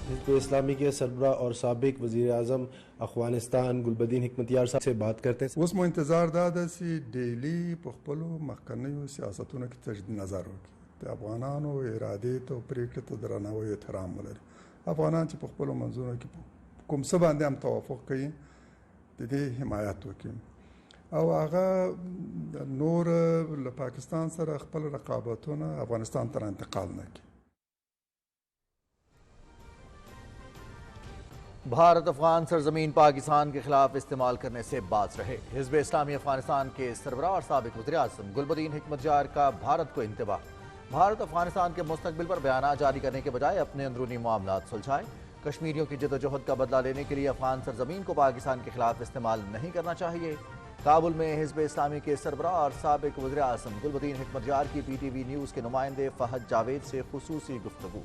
حزب اسلامی کے سربراہ اور سابق وزیر اعظم افغانستان گلبدین حکمتیار صاحب سے بات کرتے ہیں. اوس مو انتظار دا ده چې ډیلی په خپلو مخکنیو سیاستونو کې تجدید نظر وکړي، د افغانانو ارادې ته او پرېکړې ته درناوی او احترام ولري. افغانان چې په خپلو منځونو کې کوم څه باندې هم توافق کوي د دې حمایت وکړي او هغه نور له پاکستان سره خپل رقابتونه افغانستان ته انتقال نه کړي. بھارت افغان سرزمین پاکستان کے خلاف استعمال کرنے سے باز رہے. حزب اسلامی افغانستان کے سربراہ اور سابق وزیر اعظم گلبدین حکمتیار کا بھارت کو انتباہ. بھارت افغانستان کے مستقبل پر بیانات جاری کرنے کے بجائے اپنے اندرونی معاملات سلجھائے. کشمیریوں کی جدوجہد کا بدلہ لینے کے لیے افغان سرزمین کو پاکستان کے خلاف استعمال نہیں کرنا چاہیے. کابل میں حزب اسلامی کے سربراہ اور سابق وزیر اعظم گلبدین حکمتیار کی پی ٹی وی نیوز کے نمائندے فہد جاوید سے خصوصی گفتگو.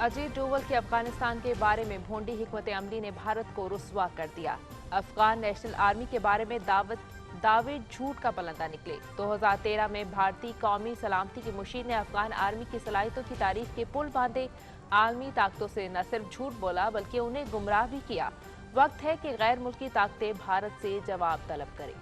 اجیت ڈوول کے افغانستان کے بارے میں بھونڈی حکمت عملی نے بھارت کو رسوا کر دیا. افغان نیشنل آرمی کے بارے میں دعوے جھوٹ کا پلندہ نکلے. 2013 میں بھارتی قومی سلامتی کی مشیر نے افغان آرمی کی صلاحیتوں کی تعریف کے پل باندھے. عالمی طاقتوں سے نہ صرف جھوٹ بولا بلکہ انہیں گمراہ بھی کیا. وقت ہے کہ غیر ملکی طاقتیں بھارت سے جواب طلب کریں.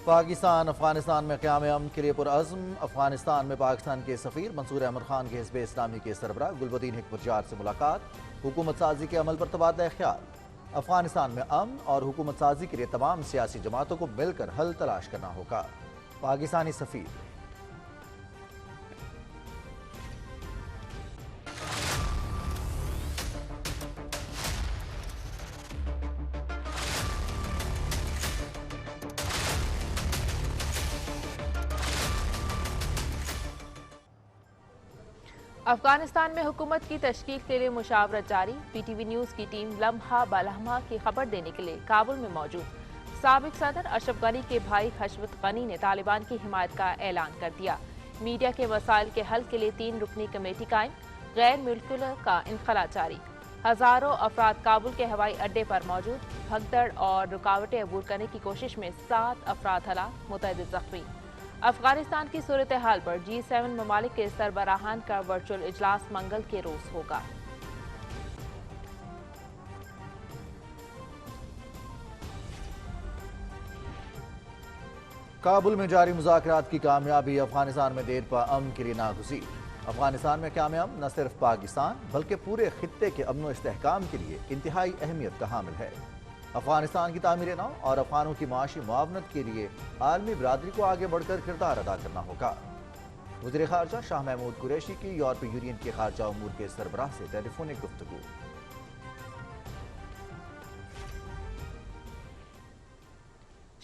پاکستان افغانستان میں قیام امن کے لیے پرعزم. افغانستان میں پاکستان کے سفیر منصور احمد خان کے حزب اسلامی کے سربراہ گلبدین حکمتیار سے ملاقات. حکومت سازی کے عمل پر تبادلہ خیال. افغانستان میں امن اور حکومت سازی کے لیے تمام سیاسی جماعتوں کو مل کر حل تلاش کرنا ہوگا. پاکستانی سفیر افغانستان میں حکومت کی تشکیل کے لیے مشاورت جاری. پی ٹی وی نیوز کی ٹیم لمحہ بلمحہ کی خبر دینے کے لیے کابل میں موجود. سابق صدر اشرف غنی کے بھائی خشمت غنی نے طالبان کی حمایت کا اعلان کر دیا. میڈیا کے مسائل کے حل کے لیے 3 رکنی کمیٹی قائم. غیر ملکیوں کا انخلا جاری. ہزاروں افراد کابل کے ہوائی اڈے پر موجود. بھگدڑ اور رکاوٹیں عبور کرنے کی کوشش میں 7 افراد ہلاک، متعدد زخمی. افغانستان کی صورتحال پر G7 ممالک کے سربراہان کا ورچوئل اجلاس منگل کے روز ہوگا. کابل میں جاری مذاکرات کی کامیابی افغانستان میں دیر پا امن کے لیے ناگزیر. افغانستان میں قیام امن نہ صرف پاکستان بلکہ پورے خطے کے امن و استحکام کے لیے انتہائی اہمیت کا حامل ہے. افغانستان کی تعمیر نو اور افغانوں کی معاشی معاونت کے لیے عالمی برادری کو آگے بڑھ کر کردار ادا کرنا ہوگا. وزیر خارجہ شاہ محمود قریشی کی یورپی یونین کے خارجہ امور کے سربراہ سے ٹیلی فونک گفتگو.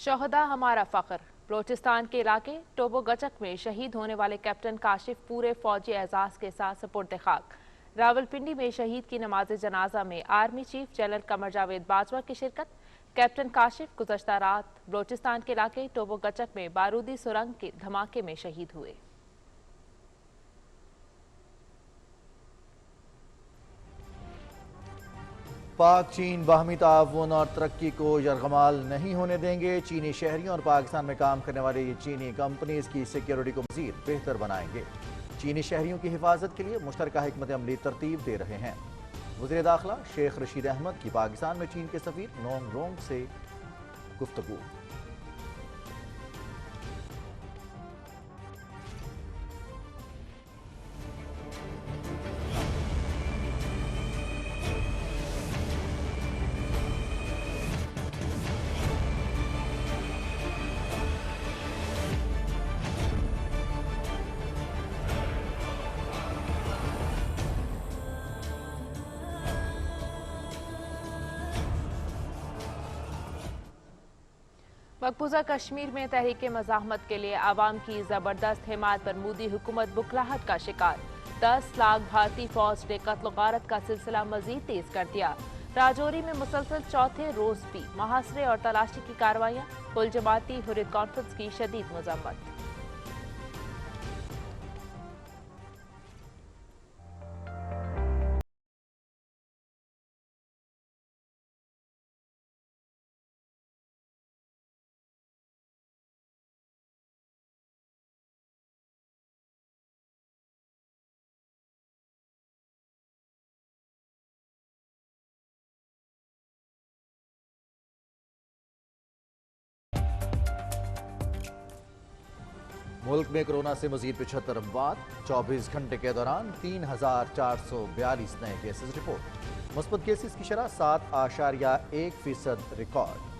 شہداء ہمارا فخر. بلوچستان کے علاقے ٹوبو گچک میں شہید ہونے والے کیپٹن کاشف پورے فوجی اعزاز کے ساتھ سپرد خاک. راولپنڈی میں شہید کی نماز جنازہ میں army chief general Qamar Javed Bajwa کی شرکت. کیپٹن کاشف گزشتہ رات بلوچستان کے علاقے ٹوبو گچک میں بارودی سرنگ کے دھماکے میں شہید ہوئے. پاک چین باہمی تعاون اور ترقی کو یرغمال نہیں ہونے دیں گے. چینی شہریوں اور پاکستان میں کام کرنے والے یہ چینی کمپنیز کی سیکیورٹی کو مزید بہتر بنائیں گے. چینی شہریوں کی حفاظت کے لیے مشترکہ حکمت عملی ترتیب دے رہے ہیں. وزیر داخلہ شیخ رشید احمد کی پاکستان میں چین کے سفیر نونگ رونگ سے گفتگو. مقبوضہ کشمیر میں تحریک مزاحمت کے لیے عوام کی زبردست حمایت پر مودی حکومت بکھلاہٹ کا شکار. 10 لاکھ بھارتی فوج نے قتل و غارت کا سلسلہ مزید تیز کر دیا. راجوری میں مسلسل چوتھے روز بھی محاصرے اور تلاشی کی کارروائیاں. کل جماعتی حریت کانفرنس کی شدید مذمت. मुल्क में कोरोना से मजीद 75 अमवात, 24 घंटे के दौरान 3,442 नए केसेस रिपोर्ट। मुस्बत केसेस की शरह 7.1% रिकॉर्ड।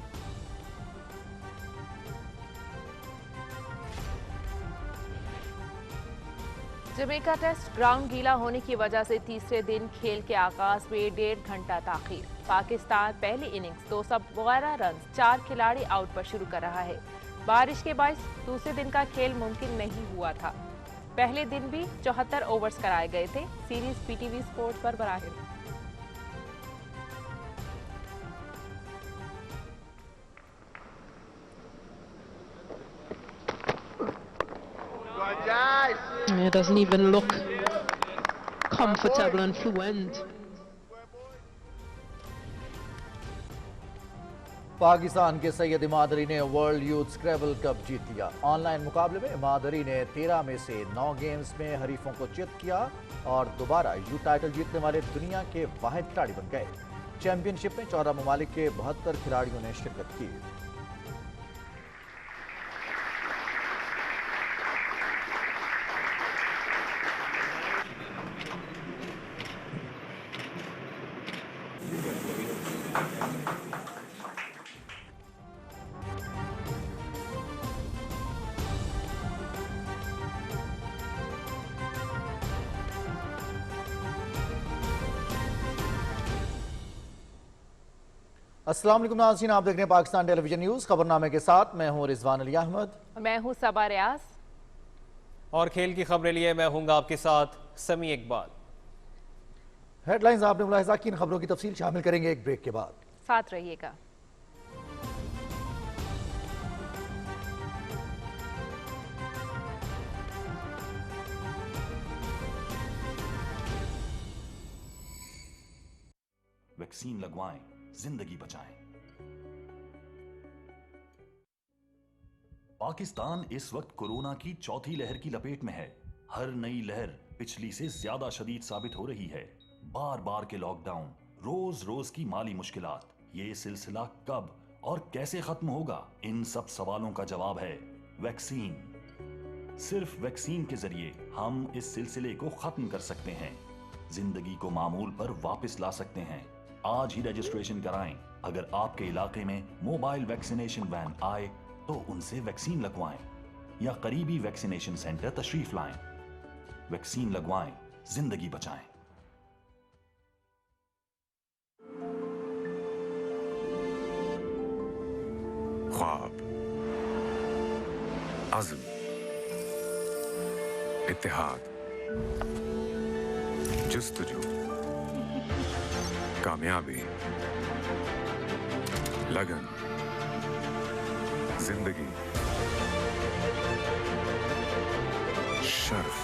जमैका टेस्ट ग्राउंड गीला होने की वजह से तीसरे दिन खेल के आगाज में 1.5 घंटा ताखीर। पाकिस्तान पहली इनिंग्स 212 रन 4 खिलाड़ी आउट पर शुरू कर रहा है। बारिश के बायस दूसरे दिन का खेल मुमकिन नहीं हुआ था। पहले दिन भी 74 ओवर्स कराए गए थे। सीरीज पीटीवी स्पोर्ट्स पर बराह It doesn't even look comfortable and fluent. Pakistan के सैयद इमादरी ने वर्ल्ड यूथ स्क्रैबल कप जीत लिया। ऑनलाइन मुकाबले में इमादरी ने 13 में से 9 गेम्स में हरीफों को चित किया और दोबारा यूथ टाइटल जीतने वाले दुनिया के वाहिद खिलाड़ी बन गए। चैंपियनशिप में 14 ममालिक के 72 खिलाड़ियों ने शिरकत की। अस्सलाम वालेकुम नाज़रीन, आप देख रहे हैं पाकिस्तान टेलीविजन न्यूज़। खबरनामे के साथ मैं हूं रिजवान अली अहमद। मैं हूं सबा रियाज और खेल की खबरें लिए मैं हूंगा आपके साथ समी इकबाल। हेडलाइंस आपने मुलाहिजा की, इन खबरों की तफसील शामिल करेंगे एक ब्रेक के बाद। साथ रहिएगा। वैक्सीन लगवाएं, जिंदगी बचाएं। पाकिस्तान इस वक्त कोरोना की चौथी लहर की लपेट में है। हर नई लहर पिछली से ज्यादा शदीद साबित हो रही है। बार बार के लॉकडाउन, रोज रोज की माली मुश्किलात, ये सिलसिला कब और कैसे खत्म होगा? इन सब सवालों का जवाब है वैक्सीन। सिर्फ वैक्सीन के जरिए हम इस सिलसिले को खत्म कर सकते हैं, जिंदगी को मामूल पर वापस ला सकते हैं। आज ही रजिस्ट्रेशन कराएं। अगर आपके इलाके में मोबाइल वैक्सीनेशन वैन आए तो उनसे वैक्सीन लगवाएं या करीबी वैक्सीनेशन सेंटर तशरीफ लाएं। वैक्सीन लगवाएं, जिंदगी बचाएं। ख्वाब, अज़्म, इत्तेहाद, जुस्तजू, कामयाबी, लगन, जिंदगी, शर्फ,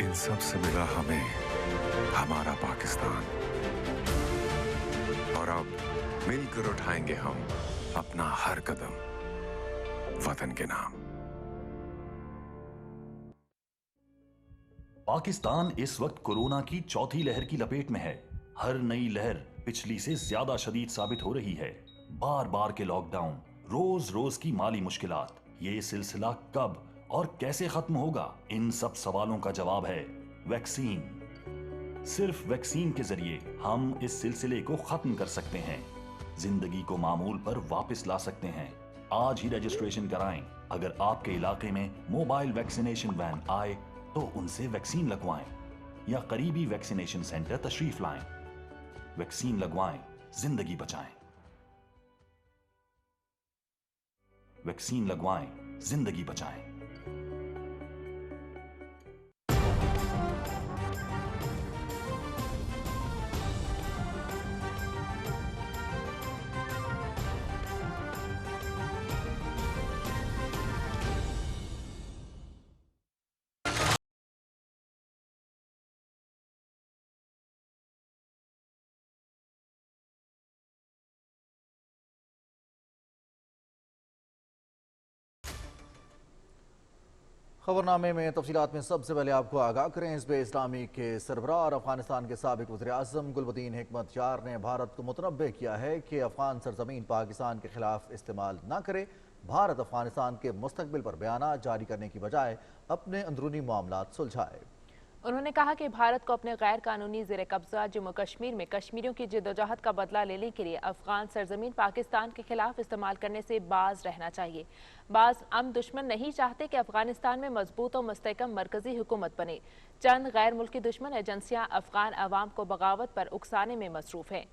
इन सब से मिला हमें हमारा पाकिस्तान। और अब मिलकर उठाएंगे हम अपना हर कदम वतन के नाम। पाकिस्तान इस वक्त कोरोना की चौथी लहर की लपेट में है। हर नई लहर पिछली से ज्यादा शदीद साबित हो रही है। बार बार के लॉकडाउन, रोज रोज की माली मुश्किलात, ये सिलसिला कब और कैसे खत्म होगा? इन सब सवालों का जवाब है वैक्सीन। सिर्फ वैक्सीन के जरिए हम इस सिलसिले को खत्म कर सकते हैं, जिंदगी को मामूल पर वापस ला सकते हैं। आज ही रजिस्ट्रेशन कराएं। अगर आपके इलाके में मोबाइल वैक्सीनेशन वैन आए तो उनसे वैक्सीन लगवाएं या करीबी वैक्सीनेशन सेंटर तशरीफ लाएं। वैक्सीन लगवाएं, जिंदगी बचाएं। वैक्सीन लगवाएं, जिंदगी बचाएं। खबरनामे में तफसीलात में सबसे पहले आपको आगाह करें। हिज़्ब इस्लामी के सरबराह और अफगानिस्तान के साबिक वज़ीर-ए-आज़म गुलबदीन हिकमत यार ने भारत को मुतनब्बे किया है कि अफगान सरजमीन पाकिस्तान के खिलाफ इस्तेमाल न करे। بھارت افغانستان کے مستقبل پر بیانات جاری کرنے کی بجائے اپنے اندرونی معاملات سلجھائے۔ انہوں نے کہا کہ بھارت کو اپنے غیر قانونی زیر قبضہ جموں کشمیر میں کشمیریوں کی جدوجہد کا بدلہ لینے کے لیے افغان سرزمین پاکستان کے خلاف استعمال کرنے سے باز رہنا چاہیے۔ بعض دشمن نہیں چاہتے کہ افغانستان میں مضبوط و مستحکم مرکزی حکومت بنے۔ چند غیر ملکی دشمن ایجنسیاں افغان عوام کو بغاوت پر اکسانے میں مصروف ہیں۔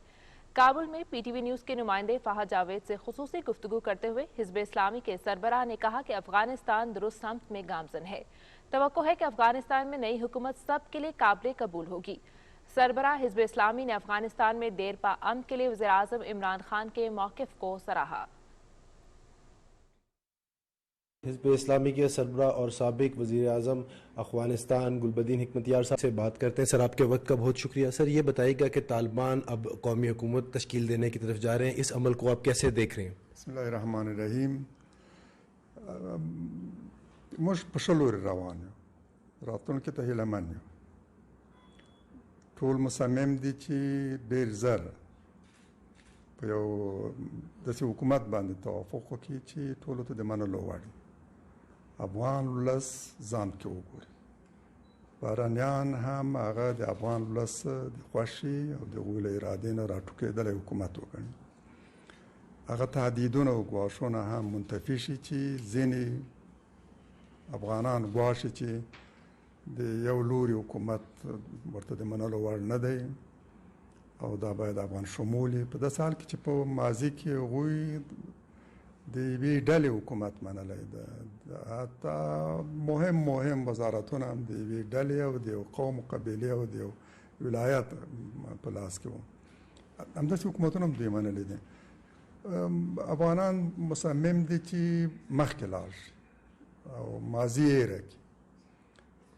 کابل میں پی ٹی وی نیوز کے نمائندے فہد جاوید سے خصوصی گفتگو کرتے ہوئے حزب اسلامی کے سربراہ نے کہا کہ افغانستان درست سمت میں گامزن ہے۔ توقع ہے کہ افغانستان میں نئی حکومت سب کے لیے قابل قبول ہوگی۔ سربراہ حزب اسلامی نے افغانستان میں دیرپا امن کے لیے وزیراعظم عمران خان کے موقف کو سراہا۔ حزب اسلامی کے سربراہ اور سابق وزیر اعظم افغانستان گلبدین حکمتیار صاحب سے بات کرتے ہیں۔ سر، آپ کے وقت کا بہت شکریہ۔ سر، یہ بتائیے گا کہ طالبان اب قومی حکومت تشکیل دینے کی طرف جا رہے ہیں، اس عمل کو آپ کیسے دیکھ رہے ہیں؟ بسم الله الرحمن الرحیم. موږ په ښه لوري روان یو، راتلونکي ته هیله من یو. ټول مصمم دي چې ډېر زر په یو داسې حکومت باندې توافق وکړي چې ټولو ته د منلو وړ وي. افغان ولس ځان کې وګوري، بهرنیان هم هغه د افغان ولس د خوښې او د هغوی له ارادې نه راټوکېدلی حکومت وګڼي. هغه تهدیدونه او ګواښونه هم منتفي شي چې ځینې افغانان ګواښي چې د یو لوري حکومت ورته د منلو وړ نه دی او دا باید افغان شمول وي. په داسې حال کې چې په ماضي کې هغوی د یوې ډلې حکومت منلی ده، حتی مهم وزارتونه هم د یوې ډلې او د یو قوم و قبیلې او د یو ولایت په لاس کې وو. همداسې حکومتونه هم دوی منلی دي. افغانان مصمم دي چې مخکې لاړ شي او ماضي یې هېره کړي،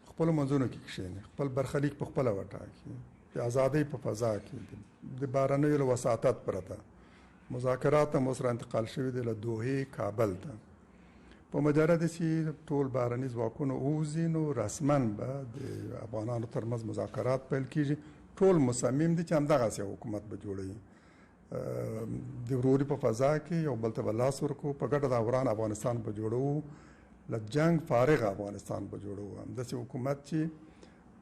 خپلو منځونو کې کښېني، خپل برخلیک په خپله وټاکي، د ازادۍ په فضا کې د بهرنیو له وساطت پرته مذاکرات هم ورسره انتقال شوي دي له دوحې کابل ته. په مجرد چې ټول بهرني ځواکونه ووځي نو رسما به د افغانانو ترمنځ مذاکرات پیل کېږي. ټول مصمم دي چې همدغسې یو حکومت به جوړوي، د وروري په فضا کې یو بل ته به لاس ورکړو، په ګټه د وران افغانستان به جوړوو، له جنگ فارغ افغانستان به جوړوو، همداسې حکومت چې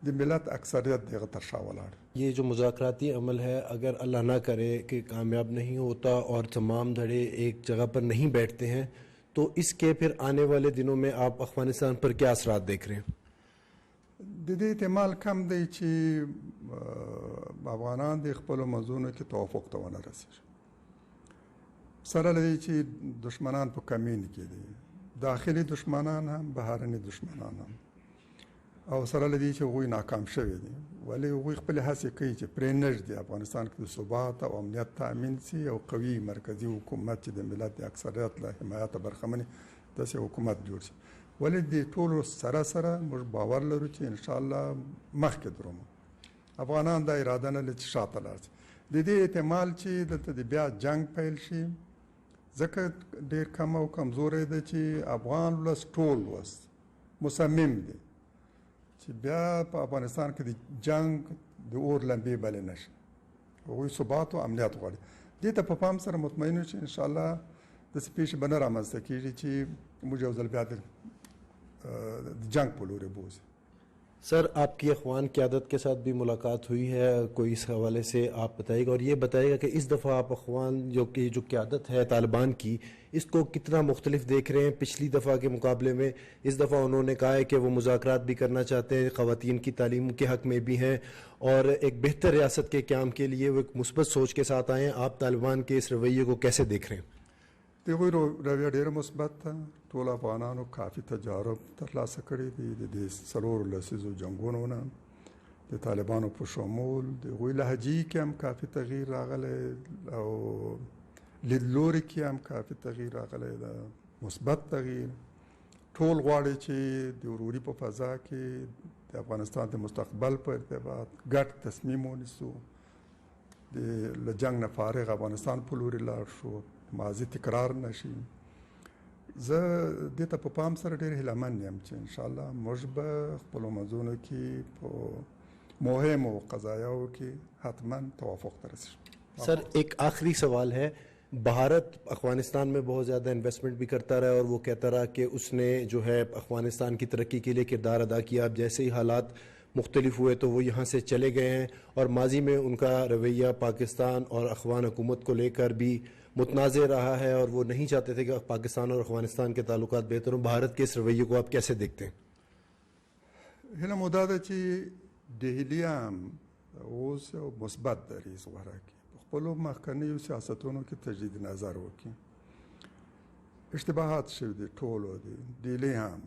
د ملت اکثریت دغه تر شا ولاړ. یہ جو مذاکراتی عمل ہے، اگر اللہ نہ کرے کہ کامیاب نہیں ہوتا اور تمام دھڑے ایک جگہ پر نہیں بیٹھتے ہیں تو اس کے پھر آنے والے دنوں میں آپ افغانستان پر کیا اثرات دیکھ رہے ہیں؟ د دې احتمال کم دی چې افغانان د خپلو منځونو کې توافق ته ونه رسېږي، سره له دې چې دشمنان په کمین کې دي، داخلي دشمنان هم بهرني دشمنان هم، او سره له دې چې هغوی ناکام شوي دي، ولې هغوی خپلې هڅې کوي چې پرې نږدې افغانستان کې د ثبات او امنیت تامین سي او قوي مرکزي حکومت چې د ملت د اکثریت له حمایته برخمن داسې حکومت جوړ شي. ولې د ټولو سره سره موږ باور لرو چې انشاءالله مخکې درومو. افغانان دا اراده نه لري چې شاته لاړ شي. د دې احتمال چې دلته د بیا جنگ پیل شي ځکه ډېر کم او کمزوری دی چې افغان ولس ټول ولس مصمم دی چې بیا په افغانستان کې د جنگ د اور لمبې بلې نه شي. هغوی ثبات او امنیت غواړي. دې ته په پام سره مطمئن یو چې انشاءالله داسې پیښې به نه رامنځته کېږي چې موږ یو ځل بیا د جنگ په لوري بوځي. سر، آپ کی اخوان قیادت کے ساتھ بھی ملاقات ہوئی ہے کوئی، اس حوالے سے آپ بتائیے گا، اور یہ بتائیے گا کہ اس دفعہ آپ اخوان جو قیادت ہے طالبان کی، اس کو کتنا مختلف دیکھ رہے ہیں پچھلی دفعہ کے مقابلے میں؟ اس دفعہ انہوں نے کہا ہے کہ وہ مذاکرات بھی کرنا چاہتے ہیں، خواتین کی تعلیم کے حق میں بھی ہیں اور ایک بہتر ریاست کے قیام کے لیے وہ ایک مثبت سوچ کے ساتھ آئے ہیں. آپ طالبان کے اس رویے کو کیسے دیکھ رہے ہیں؟ د هغوی رویه ډېره مثبت ده. ټول افغانانو کافي تجارب ترلاسه کړي دي د دې څلورو لسیزو جنګونو نه، د طالبانو په شمول د هغوی لهجې کې هم کافي تغییر راغلی او لیدلوري کې هم کافي تغییر راغلی ده، مثبت تغییر. ټول غواړي چې د وروري په فضا کې د افغانستان د مستقبل په ارتباط ګډ تصمیم ونیسو، له جنګ نه فارغ افغانستان په لوري لاړ شو، ماضي تکرار نشي. زه دې ته په پام سره ډېر هیلهمن یم چې انشاءالله موږ به خپلو منځونو کې په مهمو قضایاو کې حتما توافق ته رسیږو. سر، ایک آخری سوال ہے، بھارت افغانستان میں بہت زیادہ انویسٹمنٹ بھی کرتا رہا اور وہ کہتا رہا کہ اس نے جو ہے افغانستان کی ترقی کے لیے کردار ادا کیا. اب جیسے ہی حالات مختلف ہوئے تو وہ یہاں سے چلے گئے ہیں اور ماضی میں ان کا رویہ پاکستان اور افغان حکومت کو لے کر بھی متنازع رہا ہے اور وہ نہیں چاہتے تھے کہ پاکستان اور افغانستان کے تعلقات بہتر ہوں. بھارت کے اس رویے کو آپ کیسے دیکھتے ہیں؟ هله موده ده چې دهلی هم اوس یو مثبت دریځ غوره کړي، په خپلو مخکنیو سیاستونو کې تجدید نظر وکړي. اشتباهات شوي دي ټولو دي. دهلی هم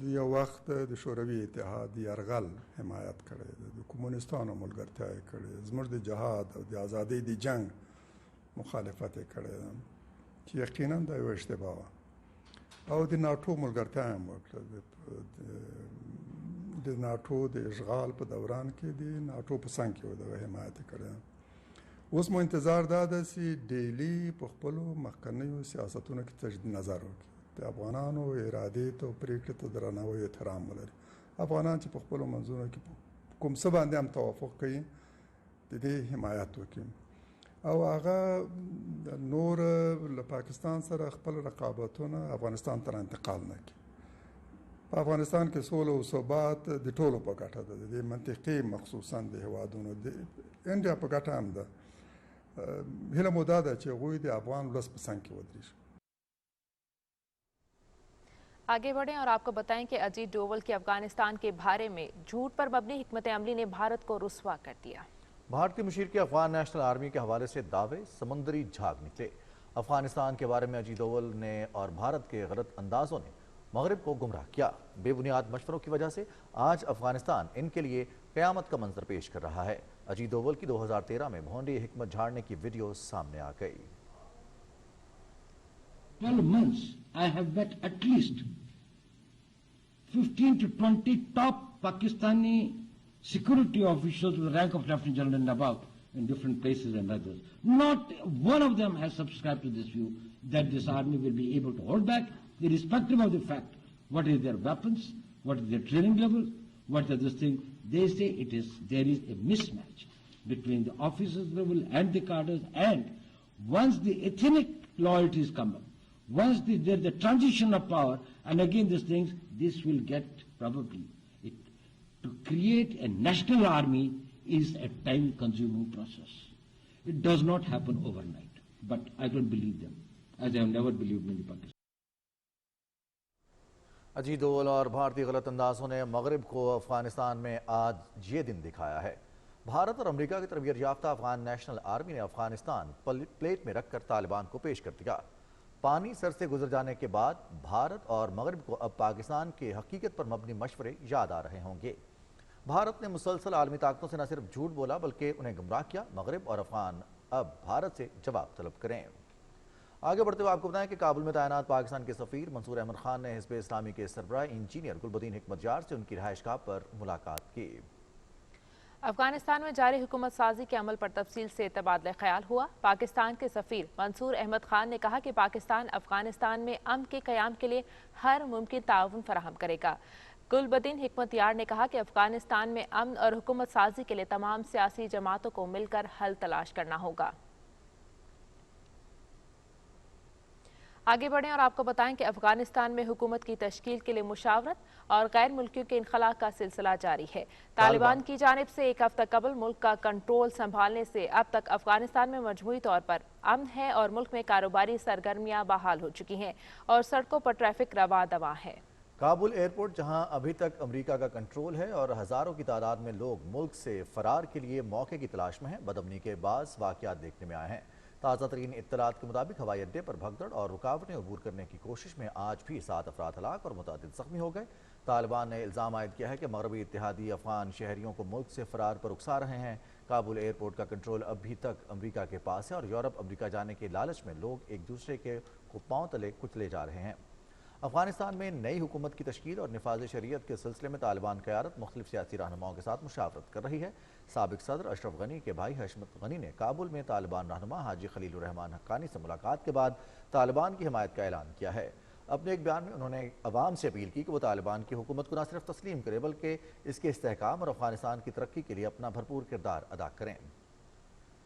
د یو وخت د شوروي اتحاد یرغل حمایت کړی دی، د کمونستانو ملګرتیا یې کړې، زموږ د جهاد او د ازادۍ د جنگ مخالفت یې کړی ده چې یقینا دا یو اشتباه وه. او د ناټو ملګرتیا هم وکړه. د ناټو د اشغال په دوران کې د ناټو په څنګ کې دغه حمایت کړی. اوس مو انتظار دا ده چې ډیلي په خپلو مخکنیو سیاستونو کې تجدید نظر وکړي، د افغانانو ارادې ته او پرېکړې ته درناوی احترام ولري. افغانان چې په خپلو منځونو کې کوم څه باندې هم توافق کوي د دې حمایت وکړي او هغه نور له پاکستان سره خپل رقابتونه افغانستان ته انتقال نه کړي. په افغانستان کې سوله او ثبات د ټولو په ګټه ده، د منطقې مخصوصا د هیوادونو د انډیا په ګټه هم ده. هیله مو دا ده چې هغوی د افغان ولس په څنګ کې ودرېږي. آگے بڑھیں اور آپ کو بتائیں کہ اجیت ڈوول کے افغانستان کے بارے میں جھوٹ پر مبنی حکمت عملی نے بھارت کو رسوا کر دیا. بھارتی مشیر کے افغان نیشنل آرمی کے حوالے سے دعوے سمندری جھاگ نکلے. افغانستان کے بارے میں اجیت ڈوول نے اور بھارت کے غلط اندازوں نے مغرب کو گمراہ کیا. بے بنیاد مشوروں کی وجہ سے آج افغانستان ان کے لیے قیامت کا منظر پیش کر رہا ہے. اجیت ڈوول کی 2013 میں بھونڈی حکمت جھاڑنے کی ویڈیو سامنے آ گئی. 12 months I have met at least 15 to 20 top Pakistani security officials with the rank of Lieutenant General and above in different places and others. Not one of them has subscribed to this view that this army will be able to hold back, irrespective of the fact what is their weapons, what is their training level, what is this thing. They say there is a mismatch between the officers level and the cadres, and once the ethnic loyalties come up, once there is the transition of power, and again these things, this will get probably to create a national army is a time-consuming process. It does not happen overnight, but I don't believe them, as I have never believed in the Pakistan. Ajit dual اور بھارتی غلط اندازوں نے مغرب کو افغانستان میں آج یہ دن دکھایا ہے. بھارت اور امریکہ کی تربیت یافتہ افغان نیشنل آرمی نے افغانستان پلیٹ میں رکھ کر طالبان کو پیش کر دیا. پانی سر سے گزر جانے کے بعد بھارت اور مغرب کو اب پاکستان کے حقیقت پر مبنی مشورے یاد آ رہے ہوں گے. بھارت نے مسلسل عالمی طاقتوں سے نہ صرف جھوٹ بولا بلکہ انہیں گمراہ کیا. مغرب اور افغان اب بھارت سے جواب طلب کریں. آگے بڑھتے ہوئے آپ کو بتائیں کہ کابل میں تعینات پاکستان کے سفیر منصور احمد خان نے حزب اسلامی کے سربراہ انجینئر گلبدین حکمت یار سے ان کی رہائش گاہ پر ملاقات کی. افغانستان میں جاری حکومت سازی کے عمل پر تفصیل سے تبادلہ خیال ہوا. پاکستان کے سفیر منصور احمد خان نے کہا کہ پاکستان افغانستان میں امن کے قیام کے لیے ہر ممکن تعاون فراہم کرے گا. گلبدین حکمت یار نے کہا کہ افغانستان میں امن اور حکومت سازی کے لیے تمام سیاسی جماعتوں کو مل کر حل تلاش کرنا ہوگا. آگے بڑھیں اور آپ کو بتائیں کہ افغانستان میں حکومت کی تشکیل کے لیے مشاورت اور غیر ملکیوں کے انخلاء کا سلسلہ جاری ہے. طالبان کی جانب سے ایک ہفتہ قبل ملک کا کنٹرول سنبھالنے سے اب تک افغانستان میں مجموعی طور پر امن ہے اور ملک میں کاروباری سرگرمیاں بحال ہو چکی ہیں اور سڑکوں پر ٹریفک رواں دواں ہے. کابل ایئرپورٹ جہاں ابھی تک امریکہ کا کنٹرول ہے اور ہزاروں کی تعداد میں لوگ ملک سے فرار کے لیے موقع کی تلاش میں ہیں، بدامنی کے بعض واقعات دیکھنے میں آئے ہیں. تازہ ترین اطلاعات کے مطابق ہوائی اڈے پر بھگدڑ اور رکاوٹیں عبور کرنے کی کوشش میں آج بھی 7 افراد ہلاک اور متعدد زخمی ہو گئے. طالبان نے الزام عائد کیا ہے کہ مغربی اتحادی افغان شہریوں کو ملک سے فرار پر اکسا رہے ہیں. کابل ایئرپورٹ کا کنٹرول ابھی تک امریکہ کے پاس ہے اور یورپ امریکہ جانے کے لالچ میں لوگ ایک دوسرے کو پاؤں تلے کچلے جا رہے ہیں. افغانستان میں نئی حکومت کی تشکیل اور نفاذ شریعت کے سلسلے میں طالبان قیادت مختلف سیاسی رہنماؤں کے ساتھ مشاورت کر رہی ہے. سابق صدر اشرف غنی کے بھائی حشمت غنی نے کابل میں طالبان رہنما حاجی خلیل الرحمان حقانی سے ملاقات کے بعد طالبان کی حمایت کا اعلان کیا ہے. اپنے ایک بیان میں انہوں نے عوام سے اپیل کی کہ وہ طالبان کی حکومت کو نہ صرف تسلیم کرے بلکہ اس کے استحکام اور افغانستان کی ترقی کے لیے اپنا بھرپور کردار ادا کریں.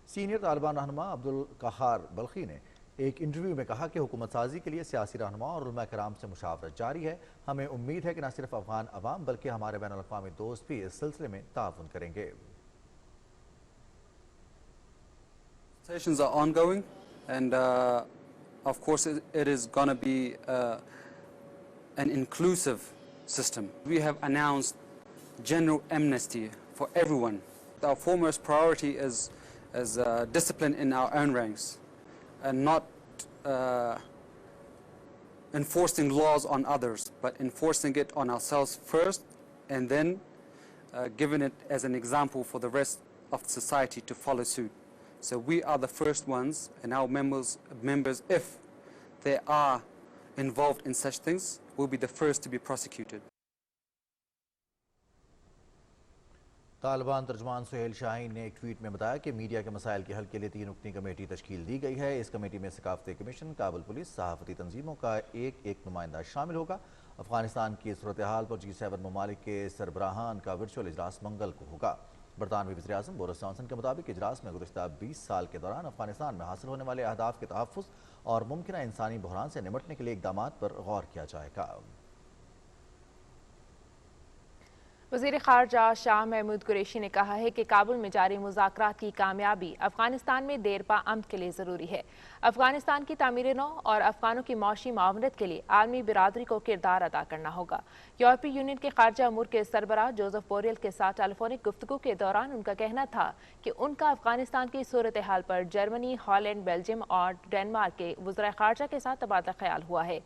سینئر طالبان رہنما عبدالقہار بلخی نے ایک انٹرویو میں کہا کہ حکومت سازی کے لیے سیاسی رہنما اور علماء کرام سے مشاورت جاری ہے. ہمیں امید ہے کہ نہ صرف افغان عوام بلکہ ہمارے بین الاقوامی دوست بھی اس سلسلے میں تعاون کریں گے. Conversations are ongoing, and of course it is going to be an inclusive system. We have announced general amnesty for everyone. Our foremost priority is discipline in our own ranks and not enforcing laws on others, but enforcing it on ourselves first and then giving it as an example for the rest of society to follow suit. So we are the first ones, and our members, if they are involved in such things, will be the first to be prosecuted. Taliban ترجمان سہیل شاہین نے ایک tweet میں بتایا کہ media کے مسائل کے حل کے لیے 3 رکنی کمیٹی تشکیل دی گئی ہے. اس کمیٹی میں ثقافتی کمیشن، کابل پولیس، صحافتی تنظیموں کا ایک نمائندہ شامل ہوگا. افغانستان کی صورتحال پر G7 ممالک کے سربراہان کا ورچوئل اجلاس منگل کو ہوگا. برطانوی وزیر اعظم بورس جانسن کے مطابق اجلاس میں گزشتہ 20 سال کے دوران افغانستان میں حاصل ہونے والے اہداف کے تحفظ اور ممکنہ انسانی بحران سے نمٹنے کے لیے اقدامات پر غور کیا جائے گا. وزیر خارجہ شاہ محمود قریشی نے کہا ہے کہ کابل میں جاری مذاکرات کی کامیابی افغانستان میں دیر پا امن کے لیے ضروری ہے. افغانستان کی تعمیر نو اور افغانوں کی معاشی معاونت کے لیے عالمی برادری کو کردار ادا کرنا ہوگا. یورپی یونین کے خارجہ امور کے سربراہ جوزف بوریل کے ساتھ ٹیلی فونک گفتگو کے دوران ان کا کہنا تھا کہ ان کا افغانستان کی صورتحال پر جرمنی، ہالینڈ، بیلجیم اور ڈنمارک کے وزراء خارجہ کے ساتھ تبادلہ خیال ہوا ہے.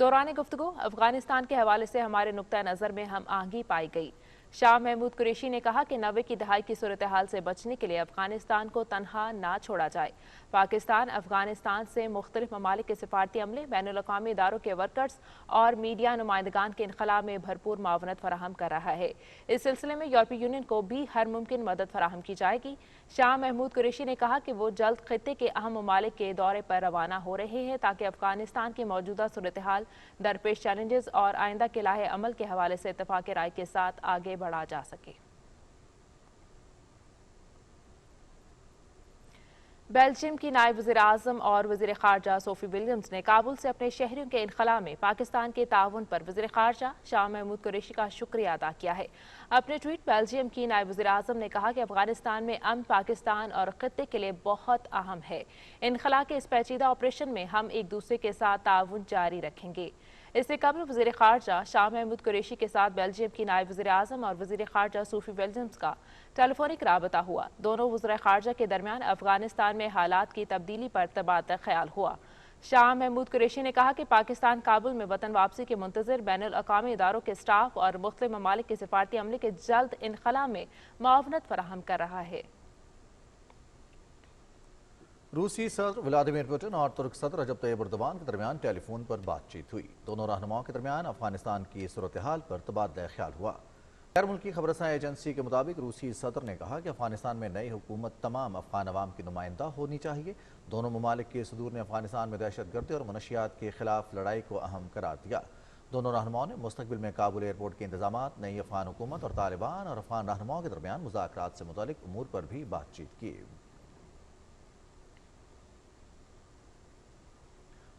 دوران گفتگو افغانستان کے حوالے سے ہمارے نقطہ نظر میں ہم آہنگی پائی گئی. شاہ محمود قریشی نے کہا کہ 90 کی دہائی کی صورتحال سے بچنے کے لیے افغانستان کو تنہا نہ چھوڑا جائے. پاکستان افغانستان سے مختلف ممالک کے سفارتی عملے، بین الاقوامی اداروں کے ورکرز اور میڈیا نمائندگان کے انخلاء میں بھرپور معاونت فراہم کر رہا ہے. اس سلسلے میں یورپی یونین کو بھی ہر ممکن مدد فراہم کی جائے گی. شاہ محمود قریشی نے کہا کہ وہ جلد خطے کے اہم ممالک کے دورے پر روانہ ہو رہے ہیں تاکہ افغانستان کی موجودہ صورتحال، درپیش چیلنجز اور آئندہ کے لائحہ عمل کے حوالے سے اتفاق رائے کے ساتھ آگے بڑھا جا سکے. بیلجیم کی نائب وزیر اعظم اور وزیر خارجہ صوفی ولیمز نے کابل سے اپنے شہریوں کے انخلاء میں پاکستان کے تعاون پر وزیر خارجہ شاہ محمود قریشی کا شکریہ ادا کیا ہے. اپنے ٹویٹ بیلجیم کی نائب وزیر اعظم نے کہا کہ افغانستان میں امن پاکستان اور خطے کے لیے بہت اہم ہے. انخلاء کے اس پیچیدہ آپریشن میں ہم ایک دوسرے کے ساتھ تعاون جاری رکھیں گے. اس سے قبل وزیر خارجہ شاہ محمود قریشی کے ساتھ بیلجیم کی نائب وزیر اعظم اور وزیر خارجہ صوفی ولیمز کا ٹیلی فونک رابطہ ہوا. دونوں وزراء خارجہ کے درمیان افغانستان میں حالات کی تبدیلی پر تبادلہ خیال ہوا. شاہ محمود قریشی نے کہا کہ پاکستان کابل میں وطن واپسی کے منتظر بین الاقوامی اداروں کے سٹاف اور مختلف ممالک کے سفارتی عملے کے جلد انخلاء میں معاونت فراہم کر رہا ہے. روسی صدر ولادیمیر پوٹن اور ترک صدر رجب طیب اردوان کے درمیان ٹیلی فون پر بات چیت ہوئی. دونوں رہنماؤں کے درمیان افغانستان کی صورتحال پر تبادلہ خیال ہوا. غیر ملکی خبر رساں ایجنسی کے مطابق روسی صدر نے کہا کہ افغانستان میں نئی حکومت تمام افغان عوام کی نمائندہ ہونی چاہیے. دونوں ممالک کے صدور نے افغانستان میں دہشت گردی اور منشیات کے خلاف لڑائی کو اہم قرار دیا. دونوں رہنماؤں نے مستقبل میں کابل ایئرپورٹ کے انتظامات، نئی افغان حکومت اور طالبان اور افغان رہنماؤں کے درمیان مذاکرات سے متعلق امور پر بھی بات چیت کی.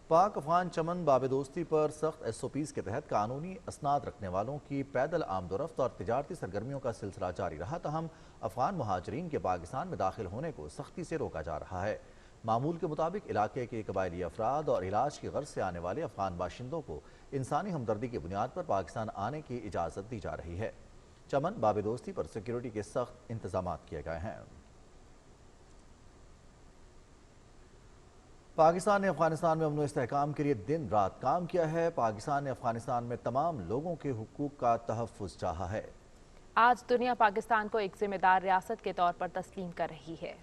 پاک افغان چمن باب دوستی پر سخت SOPs کے تحت قانونی اسناد رکھنے والوں کی پیدل آمد و رفت اور تجارتی سرگرمیوں کا سلسلہ جاری رہا، تاہم افغان مہاجرین کے پاکستان میں داخل ہونے کو سختی سے روکا جا رہا ہے. معمول کے مطابق علاقے کے قبائلی افراد اور علاج کی غرض سے آنے والے افغان باشندوں کو انسانی ہمدردی کی بنیاد پر پاکستان آنے کی اجازت دی جا رہی ہے. چمن باب دوستی پر سیکیورٹی کے سخت انتظامات کیے گئے ہیں. پاکستان نے افغانستان میں امن و استحکام کے لیے دن رات کام کیا ہے. پاکستان نے افغانستان میں تمام لوگوں کے حقوق کا تحفظ چاہا ہے. آج دنیا پاکستان کو ایک ذمہ دار ریاست کے طور پر تسلیم کر رہی ہے.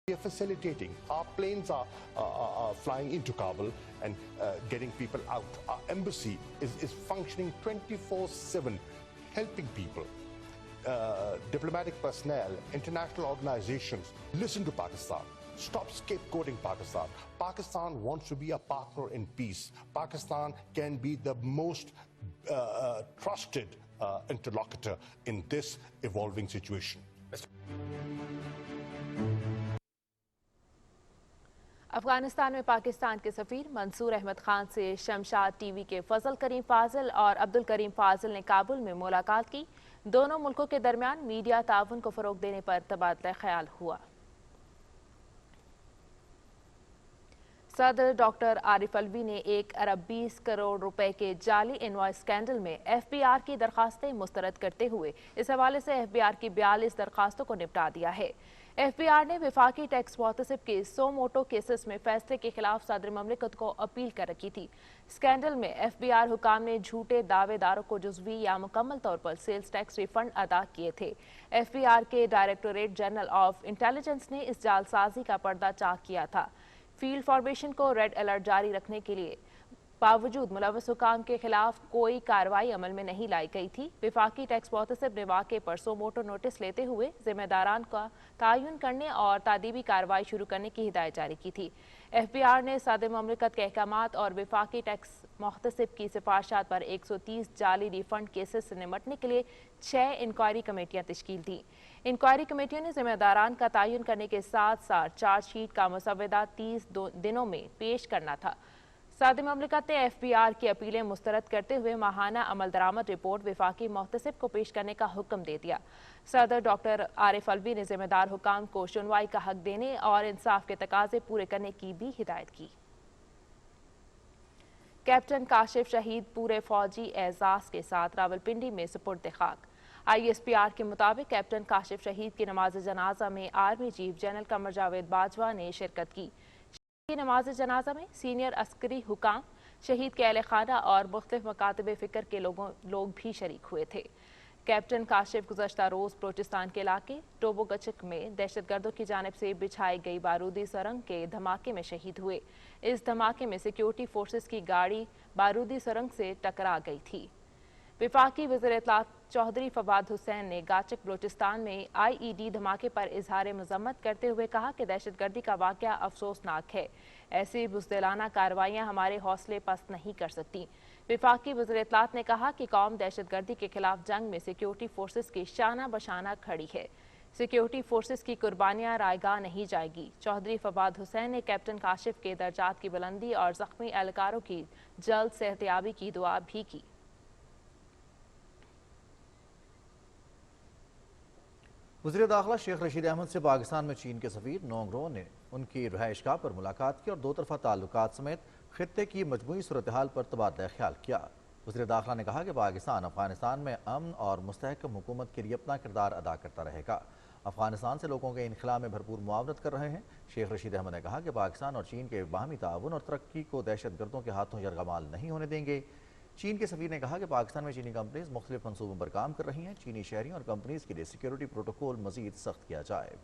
We are facilitating. Our planes are flying into Kabul and getting people out. Our embassy is functioning 24/7, helping people. Diplomatic personnel, international organizations, listen to Pakistan. Stop scapegoating Pakistan. Pakistan wants to be a partner in peace. Pakistan can be the most trusted interlocutor in this evolving situation. Afghanistan में पाकिस्तान के सफीर मंसूर अहमद खान से Shamshad TV के फजल करीम फाजिल और अब्दुल करीम फाजिल ने काबुल में मुलाकात की। दोनों मुल्कों के दरमियान मीडिया ताउन को फरोग देने पर तबादला ख्याल हुआ। सदर डॉक्टर आरिफ अलवी ने 1 अरब 20 करोड़ रुपए के जाली इनवॉइस स्कैंडल में एफबीआर की दरखास्तें मुस्तरद करते हुए इस हवाले से एफबीआर की 42 दरखास्तों को निपटा दिया है। एफबीआर ने विफाकी टैक्स मुहतसिब के 100 मोटो केसेस में फैसले के खिलाफ सदर ममलिकत को अपील कर रखी थी। स्कैंडल में एफबीआर हुकाम ने झूठे दावेदारों को जुज़वी या मुकम्मल तौर पर सेल्स टैक्स रिफंड अदा किए थे। एफबीआर के डायरेक्टोरेट जनरल ऑफ इंटेलिजेंस ने इस जालसाजी का पर्दा चाक किया था। फील्ड फॉर्मेशन को रेड अलर्ट जारी रखने के लिए बावजूद मुलव्वस हुकाम के खिलाफ कोई कार्रवाई अमल में नहीं लाई गई थी। विफाकी टैक्स मुहतसिब ने वाक़े पर 100 मोटो नोटिस लेते हुए जिम्मेदारान का तयन करने और तादीबी कार्रवाई शुरू करने की हिदायत जारी की थी। एफबीआर ने सदर ममलिकत के अहकामात और विफाकी टैक्स मुहतसिब की सिफारिशात पर 130 जाली रिफंड केसेस से निपटने के लिए 6 इंक्वायरी कमेटियां तश्कील दी। इंक्वायरी कमेटियों ने जिम्मेदारान का तयन करने के साथ साथ चार्जशीट का मुसवदा 30 दिनों में पेश करना था। सदर ममलिकत ने एफबीआर की अपीलें मुस्तरद करते हुए माहाना अमल दरामद रिपोर्ट विफाकी मुहतसिब को पेश करने का हुक्म दे दिया। सदर डॉक्टर आरिफ अलवी ने जिम्मेदार हुकाम को सुनवाई का हक देने और इंसाफ के तकाजे पूरे करने की भी हिदायत की। कैप्टन काशिफ शहीद पूरे फौजी एजाज के साथ रावलपिंडी में सुपुर्द खाक। ISPR के मुताबिक कैप्टन काशिफ शहीद की नमाज जनाजा में army chief general Qamar Javed Bajwa ने शिरकत की। नमाज जनाजा में सीनियर अस्करी हुकाम, शहीद के अहले खाना और मुख्तलिफ मकातब फ़िक्र के लोग भी शरीक हुए थे। कैप्टन काशिफ गुज़श्ता रोज़ बलूचिस्तान के इलाके टोबोगचक में दहशतगर्दों की जानिब से बिछाई गई बारूदी सुरंग के धमाके में शहीद हुए। इस धमाके में सिक्योरिटी फोर्सेस की गाड़ी बारूदी सुरंग से टकरा गई थी। विफाकी वज़ीर इत्तलात चौधरी फवाद हुसैन ने गाचक बलूचिस्तान में IED धमाके पर इजहार मजम्मत करते हुए कहा कि दहशतगर्दी का वाक़या अफसोसनाक है। ऐसी बुज़दिलाना कार्रवाइयाँ हमारे हौसले पस्त नहीं कर सकती। विफाकी वज़ीर इत्तलात ने कहा कि कौम दहशतगर्दी के खिलाफ जंग में सिक्योरिटी फोर्सेस की शाना बशाना खड़ी है। सिक्योरिटी फोर्सेस की कुर्बानियाँ रायगा नहीं जाएगी। चौधरी फवाद हुसैन ने कैप्टन काशिफ के दर्जात की बुलंदी और ज़ख्मी एहलकारों की जल्द सेहतयाबी की दुआ भी की। वज़ीर दाखिला शेख रशीद अहमद से पाकिस्तान में चीन के सफ़ीर नोंगरो ने उनकी रहायशगाह पर मुलाकात की और दो तरफा ताल्लुकात समेत खित्ते की मजमूई सूरत हाल पर तबादला ख्याल किया। वज़ीर दाखिला ने कहा कि पाकिस्तान अफगानिस्तान में अमन और मुस्तहकम हुकूमत के लिए अपना किरदार अदा करता रहेगा। अफगानिस्तान से लोगों के इनखला में भरपूर मुआवनत कर रहे हैं। शेख रशीद अहमद ने कहा कि पाकिस्तान और चीन के बाहमी ताउन और तरक्की को दहशतगर्दों के हाथों यरगमाल नहीं होने देंगे। चीन के सफ़ीर ने कहा कि पाकिस्तान में चीनी कंपनीज मुख्तलिफ मनसूबों पर काम कर रही हैं। चीनी शहरियों और कंपनीज के लिए सिक्योरिटी प्रोटोकॉल मजीद सख्त किया जाए।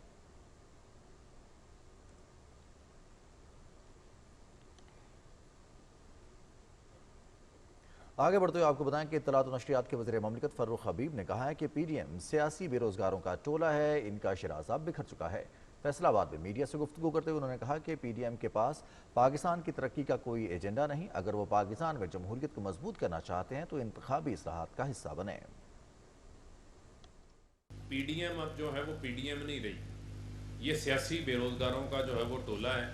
आगे बढ़ते हुए आपको बताएं कि इत्तलात और नशरियात के वज़ीर ममलिकत फर्रुख हबीब ने कहा है कि PDM सियासी बेरोजगारों का टोला है, इनका शराज़ा बिखर चुका है। फैसलाबाद में मीडिया से गुफ्तगू करते हुए उन्होंने कहा कि PDM के पास पाकिस्तान की तरक्की का कोई एजेंडा नहीं। अगर वो पाकिस्तान में जमहूरियत को मजबूत करना चाहते हैं तो इंतखाबी इस्लाहात का हिस्सा बने। PDM अब जो है वो PDM नहीं रही, ये सियासी बेरोजगारों का जो है वो टोला है,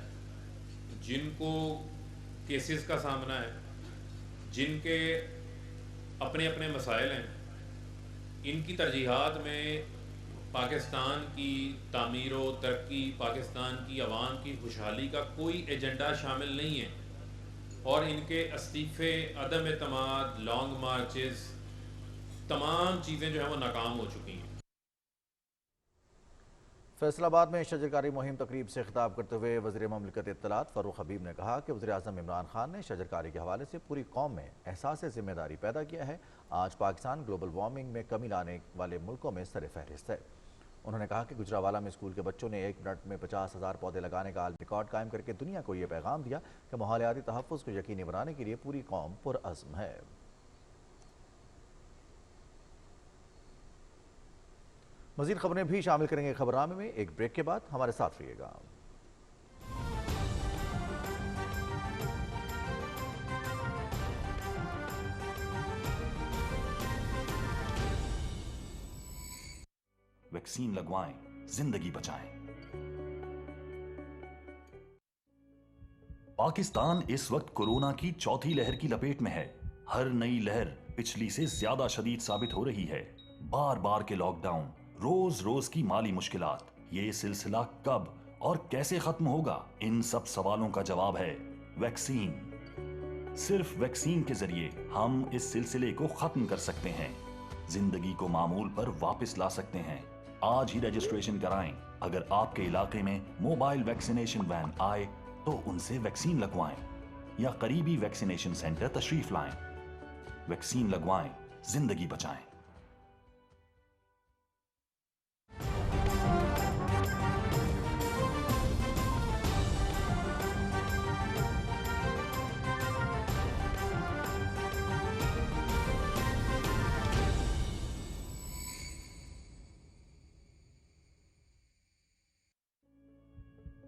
जिनको केसेस का सामना है, जिनके अपने अपने मसाइल हैं। इनकी तरजीहात में पाकिस्तान की तामीर व तरक्की, पाकिस्तान की आवाम की खुशहाली का कोई एजेंडा शामिल नहीं है और इनके इस्तीफ़े, अदम एतमाद, लॉन्ग मार्चेस, तमाम चीज़ें जो है वो नाकाम हो चुकी हैं। फैसलाबाद में शजरकारी मुहिम तकरीब से खिताब करते हुए वज़ीर ममलिकत इत्तलात फ़र्रुख हबीब ने कहा कि वज़ीर आज़म इमरान खान ने शजरकारी के हवाले से पूरी कौम में एहसास ज़िम्मेदारी पैदा किया है। आज पाकिस्तान ग्लोबल वार्मिंग में कमी लाने वाले मुल्कों में सर फहरिस्त है। उन्होंने कहा कि गुजरावाला में स्कूल के बच्चों ने 1 मिनट में 50,000 पौधे लगाने का आलमी रिकॉर्ड कायम करके दुनिया को ये पैगाम दिया कि माहौलियाती तहफ़्फ़ुज़ को यकीनी बनाने के लिए पूरी कौम पुरअज़्म है। मज़ीद खबरें भी शामिल करेंगे खबरनामे में, एक ब्रेक के बाद हमारे साथ रहिएगा। वैक्सीन लगवाएं, जिंदगी बचाएं। पाकिस्तान इस वक्त कोरोना की चौथी लहर की लपेट में है। हर नई लहर पिछली से ज्यादा शदीद साबित हो रही है। बार बार के लॉकडाउन, रोज रोज की माली मुश्किलात, ये सिलसिला कब और कैसे खत्म होगा? इन सब सवालों का जवाब है वैक्सीन। सिर्फ वैक्सीन के जरिए हम इस सिलसिले को खत्म कर सकते हैं, जिंदगी को मामूल पर वापस ला सकते हैं। आज ही रजिस्ट्रेशन कराएं। अगर आपके इलाके में मोबाइल वैक्सीनेशन वैन आए तो उनसे वैक्सीन लगवाएं या करीबी वैक्सीनेशन सेंटर तशरीफ लाएं। वैक्सीन लगवाएं, जिंदगी बचाएं।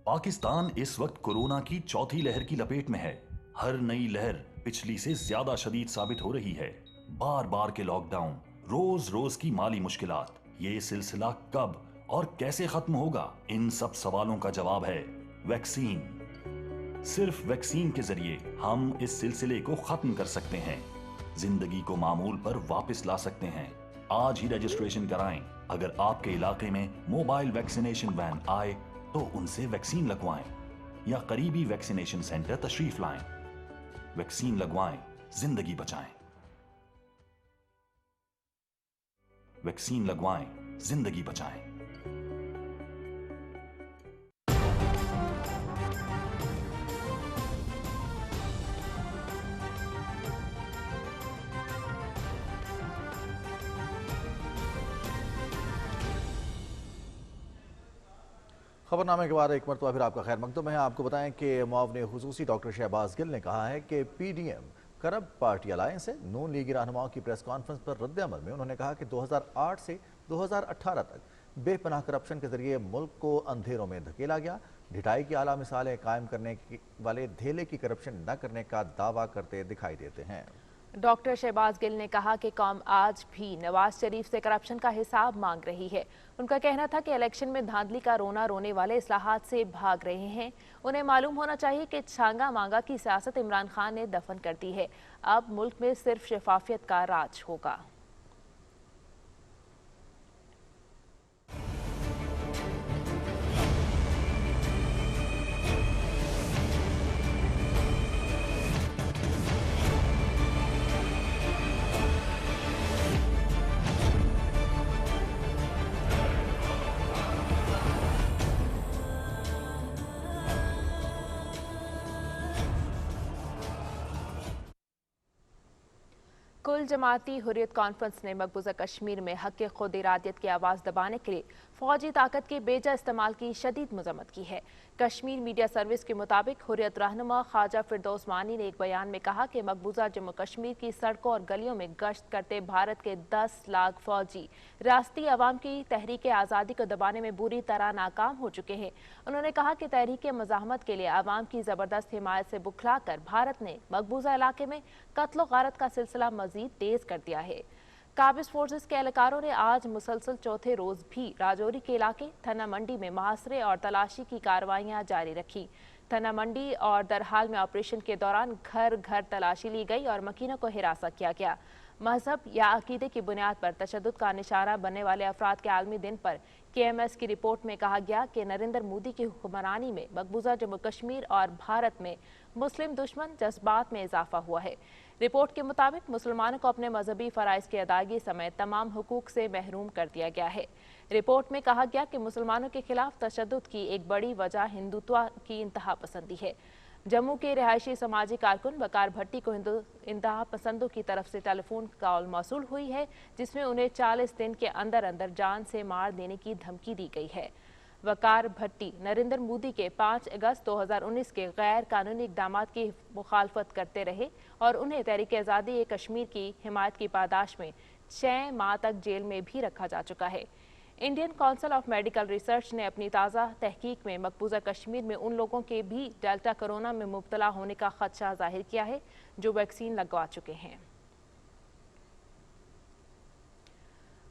पाकिस्तान इस वक्त कोरोना की चौथी लहर की लपेट में है। हर नई लहर पिछली से ज्यादा शदीद साबित हो रही है। बार बार के लॉकडाउन, रोज रोज की माली मुश्किलात, ये सिलसिला कब और कैसे खत्म होगा? इन सब सवालों का जवाब है वैक्सीन। सिर्फ वैक्सीन के जरिए हम इस सिलसिले को खत्म कर सकते हैं, जिंदगी को मामूल पर वापस ला सकते हैं। आज ही रजिस्ट्रेशन कराएं। अगर आपके इलाके में मोबाइल वैक्सीनेशन वैन आए तो उनसे वैक्सीन लगवाएं या करीबी वैक्सीनेशन सेंटर तशरीफ लाएं। वैक्सीन लगवाएं, जिंदगी बचाएं। वैक्सीन लगवाएं, जिंदगी बचाएं। खबरनामे के बाद एक मरतबा फिर आपका खैर मकदम है। आपको बताएं कि मुआवने खुसूसी डॉक्टर शहबाज गिल ने कहा है कि PDM करब पार्टी अलायंस है। नून लीगी रहनुमाओं की प्रेस कॉन्फ्रेंस पर रद्द-ए-अमल में उन्होंने कहा कि 2008 से 2018 तक बेपनाह करप्शन के जरिए मुल्क को अंधेरों में धकेला गया। ढिठाई की आला मिसालें कायम करने वाले धेले की करप्शन न करने का दावा करते दिखाई देते हैं। डॉक्टर शहबाज गिल ने कहा कि कौम आज भी नवाज शरीफ से करप्शन का हिसाब मांग रही है। उनका कहना था कि इलेक्शन में धांधली का रोना रोने वाले इस्लाहात से भाग रहे हैं। उन्हें मालूम होना चाहिए कि छांगा मांगा की सियासत इमरान खान ने दफन कर दी है। अब मुल्क में सिर्फ शफाफियत का राज होगा। कुल जमाती हुर्रियत कॉन्फ्रेंस ने मकबूजा कश्मीर में हक़ खुद इरादियत की आवाज़ दबाने के लिए फौजी ताकत के बेजा इस्तेमाल की शदीद मजम्मत की है। कश्मीर मीडिया सर्विस के मुताबिक हुर्रियत रहनुमा ख्वाजा फिरदौस मानी ने एक बयान में कहा कि मकबूजा जम्मू कश्मीर की सड़कों और गलियों में गश्त करते भारत के 10 लाख फौजी रियासती अवाम की तहरीक आज़ादी को दबाने में बुरी तरह नाकाम हो चुके हैं। उन्होंने कहा कि तहरीक मज़ाहमत के लिए अवाम की ज़बरदस्त हिमायत से बुखलाकर भारत ने मकबूजा इलाके में कत्ल गारत का सिलसिला मजीद तेज कर दिया है। काबिज फोर्सेस के एहलकारों ने आज मुसलसल चौथे रोज भी राजौरी के इलाके थना मंडी में मुहासरे और तलाशी की कार्रवाइयां जारी रखी। थना मंडी और दरहाल में ऑपरेशन के दौरान घर घर तलाशी ली गई और मकीनों को हिरासत किया गया। मजहब या अकीदे की बुनियाद पर तशद्दुद का निशाना बनने वाले अफराद के आलमी दिन पर KMS की रिपोर्ट में कहा गया कि नरेंद्र मोदी की हुक्मरानी में मकबूजा जम्मू कश्मीर और भारत में मुस्लिम दुश्मन जज्बात में इजाफा हुआ है। रिपोर्ट के मुताबिक मुसलमानों को अपने मजहबी फ़राइज़ की अदायगी समेत तमाम हुकूक से महरूम कर दिया गया है। रिपोर्ट में कहा गया कि मुसलमानों के खिलाफ तशद्दुद की एक बड़ी वजह हिंदुत्व की इंतहा पसंदी है। जम्मू के रिहायशी समाजी कारकुन वकार भट्टी को इंतहा पसंदों की तरफ से टेलीफोन कॉल मौसूल हुई है, जिसमें उन्हें 40 दिन के अंदर अंदर जान से मार देने की धमकी दी गई है। वकार भट्टी नरेंद्र मोदी के 5 अगस्त 2019 के गैर कानूनी इकदामात की मुखालफत करते रहे और उन्हें तहरीक आज़ादी कश्मीर की हिमायत की पादाश में 6 माह तक जेल में भी रखा जा चुका है। Indian council of medical research ने अपनी ताज़ा तहकीक में मकबूजा कश्मीर में उन लोगों के भी डेल्टा कोरोना में मुब्तला होने का खदशा जाहिर किया है जो वैक्सीन लगवा चुके हैं।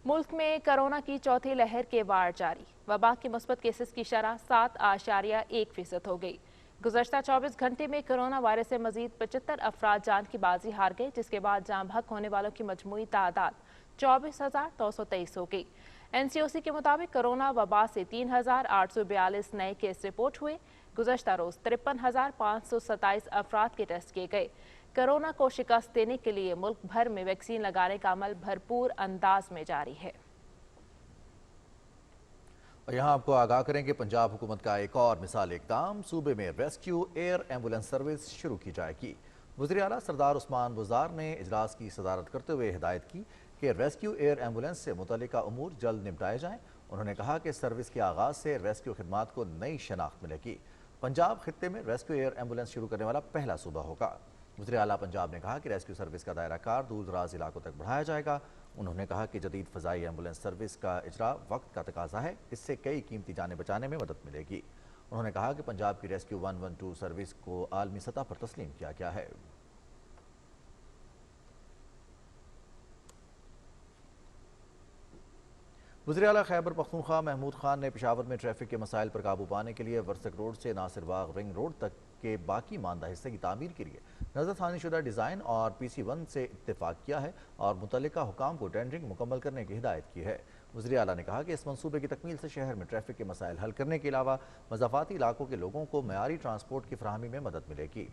मुल्क में कोरोना की चौथी लहर के वार जारी। वबा के मुस्बत केसेस की शरह 7.1% हो गई। गुज़श्ता 24 घंटे में कोरोना वायरस से मजीद 75 अफराद जान की बाजी हार गए, जिसके बाद जान बहक होने वालों की मजमूई तादाद 24,923 हो गई। NCOC के मुताबिक कोरोना वबा से 3,842 नए केस रिपोर्ट हुए। गुज़श्ता रोज 53,527 अफराद के टेस्ट किए गए। कोरोना को शिकस्त देने के लिए मुल्क भर में वैक्सीन लगाने का अमल भरपूर अंदाज में जारी है। और यहाँ आपको आगाह करें कि पंजाब हुकूमत का एक और मिसाल इक़दाम, सूबे में रेस्क्यू एयर एम्बुलेंस सर्विस शुरू की जाएगी। वज़ीर आला सरदार उस्मान बुज़दार ने इजलास की सदारत करते हुए हिदायत की कि रेस्क्यू एयर एम्बुलेंस से मुतल्लिका उमूर जल्द निपटाए जाएं। उन्होंने कहा कि सर्विस के आगाज़ से रेस्क्यू खिदमात को नई शनाख्त मिलेगी। पंजाब खित्ते में रेस्क्यू एयर एम्बुलेंस शुरू करने वाला पहला सूबा होगा। वज़ीर आला पंजाब ने कहा कि रेस्क्यू सर्विस का दायरा कार दूर दराज इलाकों तक बढ़ाया जाएगा। उन्होंने कहा कि जदीद फ़ज़ाई एम्बुलेंस सर्विस का इजरा वक्त का तकाजा है, इससे कई कीमती जानें बचाने में मदद मिलेगी। उन्होंने कहा कि पंजाब की रेस्क्यू 112 सर्विस को आलमी सतह पर तस्लीम किया गया है। वज़ीर आला खैबर पख्तूनख्वा महमूद खान ने पेशावर में ट्रैफिक के मसाइल पर काबू पाने के लिए वर्सक रोड से नासिर बाग रिंग रोड तक के बाकी मानदा हिस्से की तामीर के लिए नज़रसानी शुदा डिज़ाइन और PC1 से इत्तेफाक किया है और मुतल्लिका हुकाम को टेंडरिंग मुकम्मल करने की हिदायत की है। वज़ीर आला ने कहा कि इस मंसूबे की तकमील से शहर में ट्रैफिक के मसाइल हल करने के अलावा मज़ाफ़ाती इलाकों के लोगों को मयारी ट्रांसपोर्ट की फराहमी में मदद मिलेगी।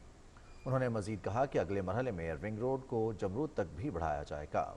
उन्होंने मज़ीद कहा कि अगले मरहले में रिंग रोड को जमरूद तक भी बढ़ाया जाएगा।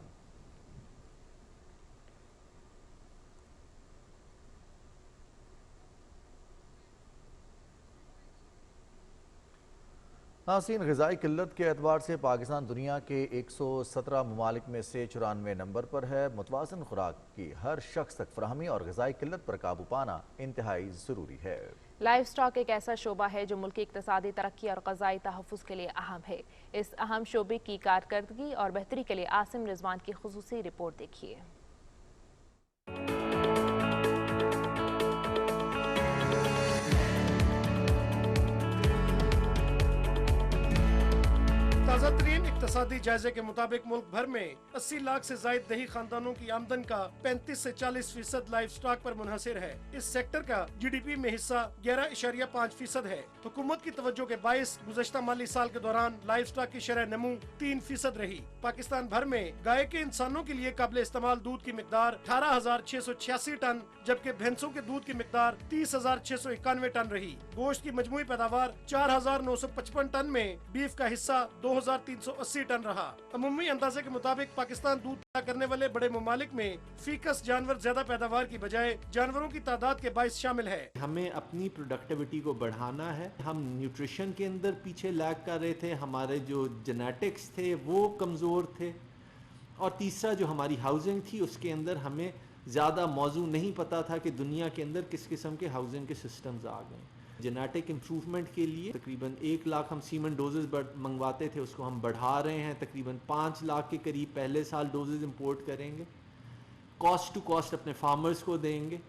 नाज़रीन, ग़िज़ाई किल्लत के एतबार से पाकिस्तान दुनिया के 117 ममालिक में से 94 नंबर पर है। मुतवाज़िन खुराक की हर शख्स तक फराहमी और ग़िज़ाई किल्लत पर काबू पाना इंतहाई ज़रूरी है। लाइफ स्टॉक एक ऐसा शोबा है जो मुल्क की इक़्तिसादी तरक्की और ग़िज़ाई तहफ़्फ़ुज़ के लिए अहम है। इस अहम शोबे की कारकर्दगी और बेहतरी के लिए आसिम रिजवान की ख़ुसूसी रिपोर्ट देखिए। ताज़ा तरीन इक़्तिसादी जायजे के मुताबिक मुल्क भर में 80 लाख से जायद दही खानदानों की आमदन का 35 से 40% लाइफ स्टॉक पर मुनहसिर है। इस सेक्टर का GDP में हिस्सा 11.5% है। हुकूमत की तवज्जो के बाइस गुज़श्ता माली साल के दौरान लाइफ स्टॉक की शरह नमू 3% रही। पाकिस्तान भर में गाय के इंसानों के लिए काबिल इस्तेमाल दूध की मिकदार 18,686 टन, जबकि भैंसों के दूध की मिकदार 30,691 टन रही। गोश्त की मजमूई पैदावार 4,955 टन में बीफ का हिस्सा 2,380 टन रहा। अमूमी अंदाजे के मुताबिक पाकिस्तान दूध पैदा करने वाले बड़े ममालिक में फीकस जानवर ज्यादा पैदावार की बजाय जानवरों की तादाद के बाइस शामिल है। हमें अपनी प्रोडक्टिविटी को बढ़ाना है। हम न्यूट्रिशन के अंदर पीछे लैग कर रहे थे, हमारे जो जेनेटिक्स थे वो कमज़ोर थे, और तीसरा जो हमारी हाउसिंग थी उसके अंदर हमें ज़्यादा मौजू नहीं पता था कि दुनिया के अंदर किस किस्म के हाउसिंग के सिस्टम्स आ गए। जेनेटिक इम्प्रूवमेंट के लिए तकरीबन 1 लाख हम सीमेंट डोजेज मंगवाते थे, उसको हम बढ़ा रहे हैं, तकरीबन 5 लाख के करीब पहले साल डोजेज इंपोर्ट करेंगे, कॉस्ट टू कॉस्ट अपने फार्मर्स को देंगे।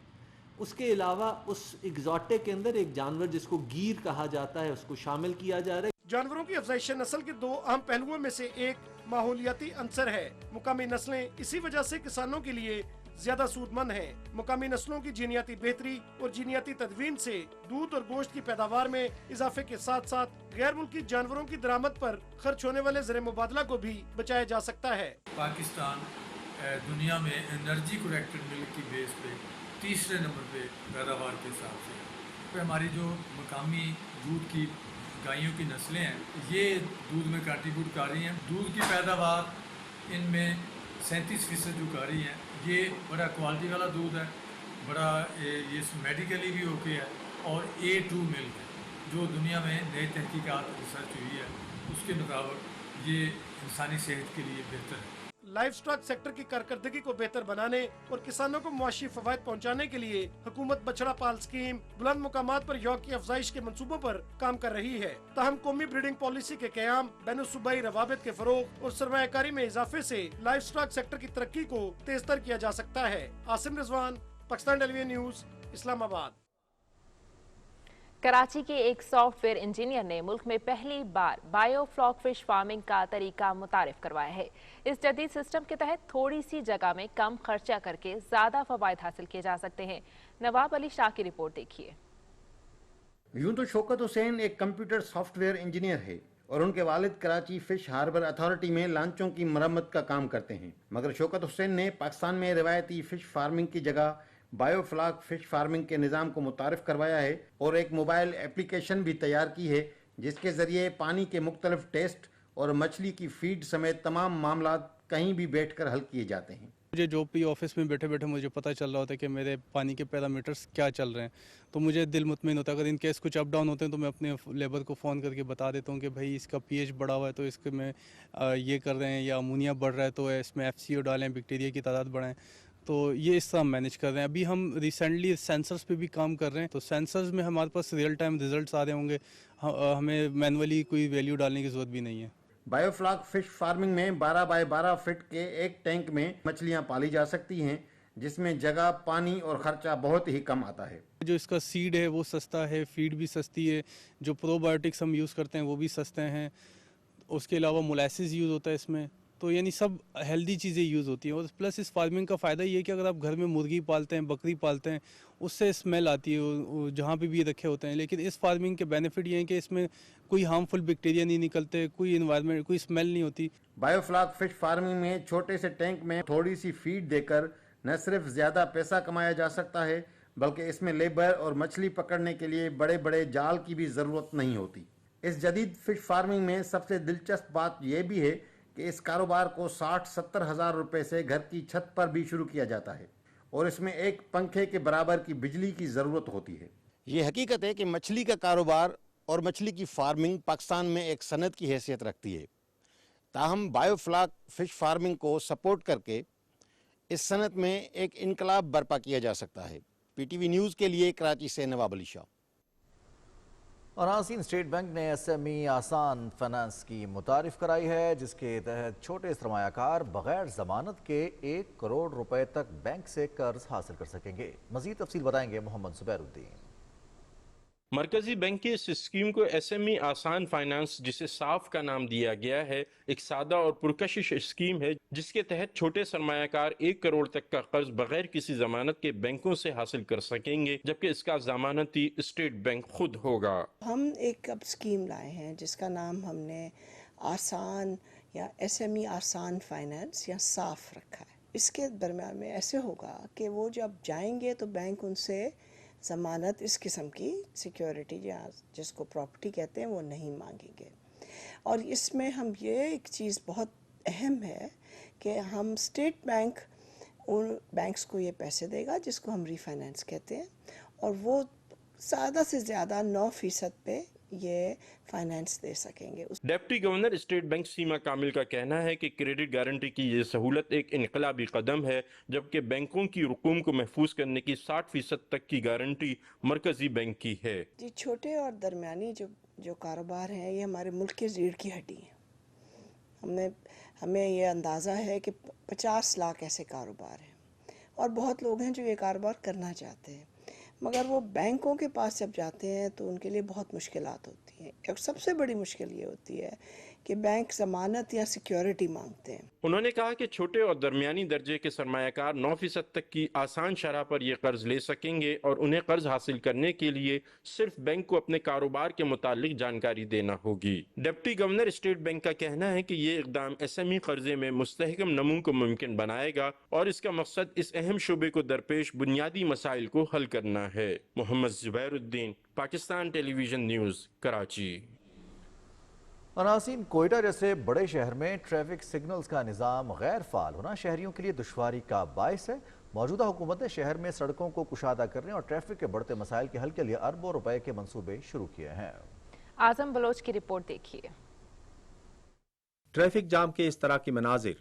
उसके अलावा उस एग्जॉटिक के अंदर एक जानवर जिसको गीर कहा जाता है उसको शामिल किया जा रहा है। जानवरों की अफजाइश नस्ल के 2 अहम पहलुओं में से एक माहौलियाती अंसर है। मुकामी नस्लें इसी वजह से किसानों के लिए ज्यादा सूदमंद है। मुकामी नस्लों की जीनियाती बेहतरी और जीनियाती तदवीन से दूध और गोश्त की पैदावार में इजाफे के साथ साथ गैर मुल्की जानवरों की दरामद पर खर्च होने वाले ज़र मुबादला को भी बचाया जा सकता है। पाकिस्तान दुनिया में एनर्जी करेक्टेड मिल्क की बेस पे तीसरे नंबर पे पैदावार के हिसाब से। हमारी जो मकामी दूध की गायों की नस्लें हैं ये दूध में कंट्रीब्यूट कर रही हैं। दूध की पैदावार इनमें 37% जो कर रही हैं, ये बड़ा क्वालिटी वाला दूध है, बड़ा ये मेडिकली भी ओके है और A2 मिल्क है। जो दुनिया में नई तहकीकात रिसर्च हुई है उसके मुताबिक ये इंसानी सेहत के लिए बेहतर है। लाइव स्टॉक सेक्टर की कारकर्दगी को बेहतर बनाने और किसानों को मुआशी फवायद पहुँचाने के लिए हुकूमत बछड़ा पाल स्कीम, बुलंद मुकामात पर यौक की अफजाइश के मंसूबों पर काम कर रही है। ताहम कौमी ब्रीडिंग पॉलिसी के क़याम, बैनुल-सूबाई रवाबित के फरोग और सरमायाकारी में इजाफे से लाइव स्टॉक सेक्टर की तरक्की को तेज तर किया जा सकता है। Asim Rizwan, Pakistan television news, Islamabad. कराची के एक सॉफ्टवेयर इंजीनियर ने मुल्क में पहली बार बायोफ्लॉक फिश फार्मिंग का तरीका मुतारिफ करवाया है। इस जदीद सिस्टम के तहत थोड़ी सी जगह में कम खर्चा करके ज्यादा फवायद हासिल किए जा सकते हैं। नवाब अली शाह की रिपोर्ट देखिए। यूं तो शौकत हुसैन एक कंप्यूटर सॉफ्टवेयर इंजीनियर है और उनके वालिद कराची फिश हार्बर अथॉरिटी में लांचों की मरम्मत का काम करते हैं, मगर शौकत हुसैन ने पाकिस्तान में रिवायती फिश फार्मिंग की जगह बायोफ्लॉक फिश फार्मिंग के निज़ाम को मुतारिफ करवाया है और एक मोबाइल एप्लीकेशन भी तैयार की है जिसके ज़रिए पानी के मुख्तलिफ टेस्ट और मछली की फीड समेत तमाम मामला कहीं भी बैठकर हल किए जाते हैं। मुझे जॉब पे ऑफिस में बैठे बैठे मुझे पता चल रहा होता है कि मेरे पानी के पैरामीटर्स क्या चल रहे हैं, तो मुझे दिल मुतमिन होता है। अगर इन केस कुछ अप डाउन होते हैं तो मैं अपने लेबर को फ़ोन करके बता देता हूँ कि भाई इसका पीएच बढ़ा हुआ है तो इसके में ये कर रहे हैं, या अमोनिया बढ़ रहा है तो इसमें FCO डालें, बैक्टीरिया की तादाद बढ़ाएं। तो ये इस तरह मैनेज कर रहे हैं। अभी हम रिसेंटली सेंसर्स पे भी काम कर रहे हैं, तो सेंसर्स में हमारे पास रियल टाइम रिजल्ट्स आ रहे होंगे, हमें मैनुअली कोई वैल्यू डालने की ज़रूरत भी नहीं है। बायोफ्लॉक फिश फार्मिंग में 12 बाय 12 फीट के एक टैंक में मछलियां पाली जा सकती हैं, जिसमें जगह, पानी और खर्चा बहुत ही कम आता है। जो इसका सीड है वो सस्ता है, फीड भी सस्ती है, जो प्रोबायोटिक्स हम यूज़ करते हैं वो भी सस्ते हैं, उसके अलावा मोलासिस यूज़ होता है इसमें, तो यानी सब हेल्दी चीज़ें यूज़ होती हैं। और प्लस इस फार्मिंग का फ़ायदा ये है कि अगर आप घर में मुर्गी पालते हैं, बकरी पालते हैं, उससे स्मेल आती है जहाँ पे भी ये रखे होते हैं, लेकिन इस फार्मिंग के बेनिफिट ये है कि इसमें कोई हार्मफुल बैक्टीरिया नहीं निकलते, कोई इन्वायरमेंट, कोई स्मेल नहीं होती। बायोफ्लॉक फिश फार्मिंग में छोटे से टैंक में थोड़ी सी फीड देकर न सिर्फ ज़्यादा पैसा कमाया जा सकता है, बल्कि इसमें लेबर और मछली पकड़ने के लिए बड़े बड़े जाल की भी ज़रूरत नहीं होती। इस जदीद फिश फार्मिंग में सबसे दिलचस्प बात यह भी है कि इस कारोबार को 60-70 हज़ार रुपये से घर की छत पर भी शुरू किया जाता है और इसमें एक पंखे के बराबर की बिजली की ज़रूरत होती है। ये हकीकत है कि मछली का कारोबार और मछली की फार्मिंग पाकिस्तान में एक सनत की हैसियत रखती है। ताहम बायोफ्लॉक फिश फार्मिंग को सपोर्ट करके इस सनत में एक इनकलाब बर्पा किया जा सकता है। PTV न्यूज़ के लिए कराची से नवाब अली शाह। और नाज़रीन, स्टेट बैंक ने SME आसान फाइनेंस की मुतारिफ कराई है, जिसके तहत छोटे सरमायाकार बगैर जमानत के 1 करोड़ रुपए तक बैंक से कर्ज हासिल कर सकेंगे। मजीद तफसील बताएंगे मोहम्मद जुबैरुद्दीन। मरकजी बैंक की इस स्कीम को SME आसान फाइनेंस, जिसे साफ का नाम दिया गया है, एक सादा और पुरकशिश स्कीम है जिसके तहत छोटे सरमायाकार 1 करोड़ तक का कर्ज बगैर किसी जमानत के बैंकों से हासिल कर सकेंगे, जबकि इसका जमानती स्टेट बैंक खुद होगा। हम एक अब स्कीम लाए हैं जिसका नाम हमने आसान या SME आसान फाइनेंस या साफ रखा है। इसके दरम्यान में ऐसे होगा कि वो जब जाएंगे तो बैंक उनसे ज़मानत, इस किस्म की सिक्योरिटी या जिसको प्रॉपर्टी कहते हैं, वो नहीं मांगेंगे। और इसमें हम ये एक चीज़ बहुत अहम है कि हम स्टेट बैंक उन बैंक्स को ये पैसे देगा जिसको हम रीफाइनेंस कहते हैं, और वो ज़्यादा से ज़्यादा 9% पे ये फाइनेंस दे सकेंगे। डिप्टी गवर्नर स्टेट बैंक सीमा कामिल का कहना है कि क्रेडिट गारंटी की ये सहूलत एक इनकलाबी कदम है, जबकि बैंकों की रकूम को महफूज करने की 60% तक की गारंटी मरकजी बैंक की है। जी, छोटे और दरमियानी जो कारोबार हैं, ये हमारे मुल्क की रीढ़ की हड्डी है। हमें ये अंदाज़ा है कि 50 लाख ऐसे कारोबार हैं और बहुत लोग हैं जो ये कारोबार करना चाहते हैं, मगर वो बैंकों के पास जब जाते हैं तो उनके लिए बहुत मुश्किलात होती हैं। और सबसे बड़ी मुश्किल ये होती है कि बैंक ज़मानत या सिक्योरिटी मांगते हैं। उन्होंने कहा कि छोटे और दरमियानी दर्जे के सरमायाकार 9% तक की आसान शरह पर ये कर्ज ले सकेंगे और उन्हें कर्ज हासिल करने के लिए सिर्फ बैंक को अपने कारोबार के मुतालिक जानकारी देना होगी। डिप्टी गवर्नर स्टेट बैंक का कहना है कि ये इकदाम SME कर्जे में मुस्तहकम नमू को मुमकिन बनाएगा और इसका मकसद इस अहम शुबे को दरपेश बुनियादी मसाइल को हल करना है। Mohammad Zubairuddin, Pakistan television news, Karachi. नाज़रीन, कोयटा जैसे बड़े शहर में ट्रैफिक सिग्नल्स का निज़ाम गैर फाल होना शहरियों के लिए दुश्वारी का बायस है। موجودہ حکومت نے شہر میں سڑکوں کو کشادہ کرنے اور ٹریفک کے بڑھتے مسائل کے حل کے لیے اربوں روپے کے منصوبے شروع کیے ہیں۔ اعظم بلوچ کی رپورٹ دیکھیے۔ ٹریفک جام کے اس طرح کے مناظر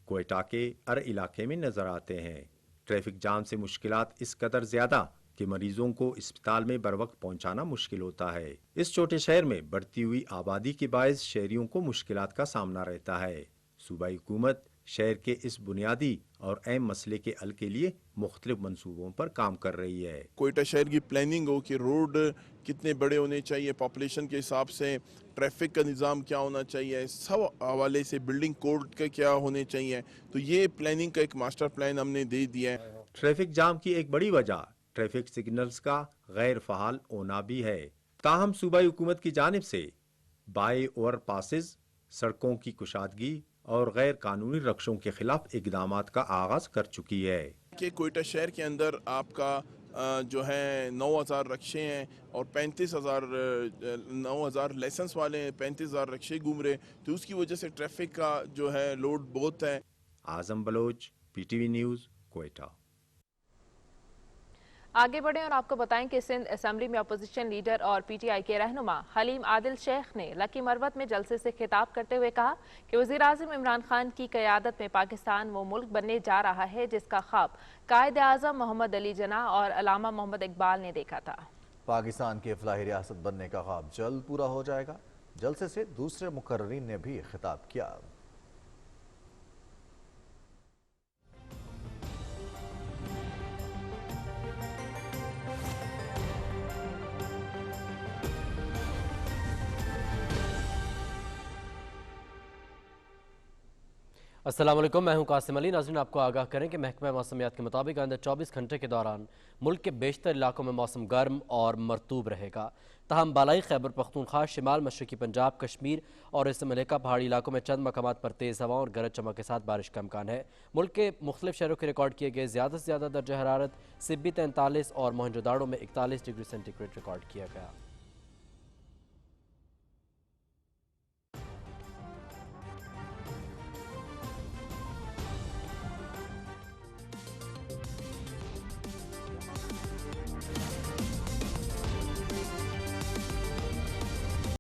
کوئٹہ کے ار علاقے میں نظر آتے ہیں۔ ٹریفک جام سے مشکلات اس قدر زیادہ کہ مریضوں کو اسپتال میں بروقت پہنچانا مشکل ہوتا ہے۔ اس چھوٹے شہر میں بڑھتی ہوئی آبادی کے باعث شہریوں کو مشکلات کا سامنا رہتا ہے۔ صوبائی حکومت شہر کے اس بنیادی اور اہم مسئلے کے حل کے لیے مختلف منصوبوں پر کام کر رہی ہے۔ کوئٹہ شہر کی پلاننگ ہو کہ روڈ کتنے بڑے ہونے چاہیے، پاپولیشن کے حساب سے ٹریفک کا نظام کیا ہونا چاہیے، سب حوالے سے بلڈنگ کوڈ کا کیا ہونے چاہیے، تو یہ پلاننگ کا ایک ماسٹر پلان ہم نے دے دیا ہے۔ ٹریفک جام کی ایک بڑی وجہ ٹریفک سگنلز کا غیر فعال ہونا بھی ہے۔ تاہم صوبائی حکومت کی جانب سے بائی اوور پاسز، سڑکوں کی کشادگی اور غیر قانونی رکشوں کے خلاف اقدامات کا آغاز کر چکی ہے۔ کہ کوئٹہ شہر کے اندر آپ کا جو ہے 9000 رکشے ہیں اور 9000 لائسنس والے ہیں، 35000 رکشے گھوم رہے، تو اس کی وجہ سے ٹریفک کا جو ہے لوڈ بہت ہے۔ اعظم بلوچ، PTV نیوز، کوئٹہ۔ آگے بڑھیں اور آپ کو بتائیں کہ سندھ اسمبلی میں اپوزیشن لیڈر اور PTI کے رہنما حلیم عادل شیخ نے لکی مروت میں جلسے سے خطاب کرتے ہوئے کہا کہ وزیراعظم عمران خان کی قیادت میں پاکستان وہ ملک بننے جا رہا ہے جس کا خواب قائد اعظم محمد علی جناح اور علامہ محمد اقبال نے دیکھا تھا۔ پاکستان کی فلاحی ریاست بننے کا خواب جلد پورا ہو جائے گا۔ جلسے سے دوسرے مقررین نے بھی خطاب کیا۔ السلام علیکم، میں ہوں قاسم علی۔ ناظرین، آپ کو آگاہ کریں کہ محکمہ موسمیات کے مطابق آئندہ 24 گھنٹے کے دوران ملک کے بیشتر علاقوں میں موسم گرم اور مرطوب رہے گا۔ تاہم بالائی خیبر پختونخوا، شمال مشرقی پنجاب، کشمیر اور اس سے ملحقہ پہاڑی علاقوں میں چند مقامات پر تیز ہواؤں اور گرج چمک کے ساتھ بارش کا امکان ہے۔ ملک کے مختلف شہروں کے ریکارڈ کیے گئے زیادہ سے زیادہ درجہ حرارت سبی 43 اور موہنجو داڑو میں 41 ڈگری سینٹی گریڈ ریکارڈ کیا گیا۔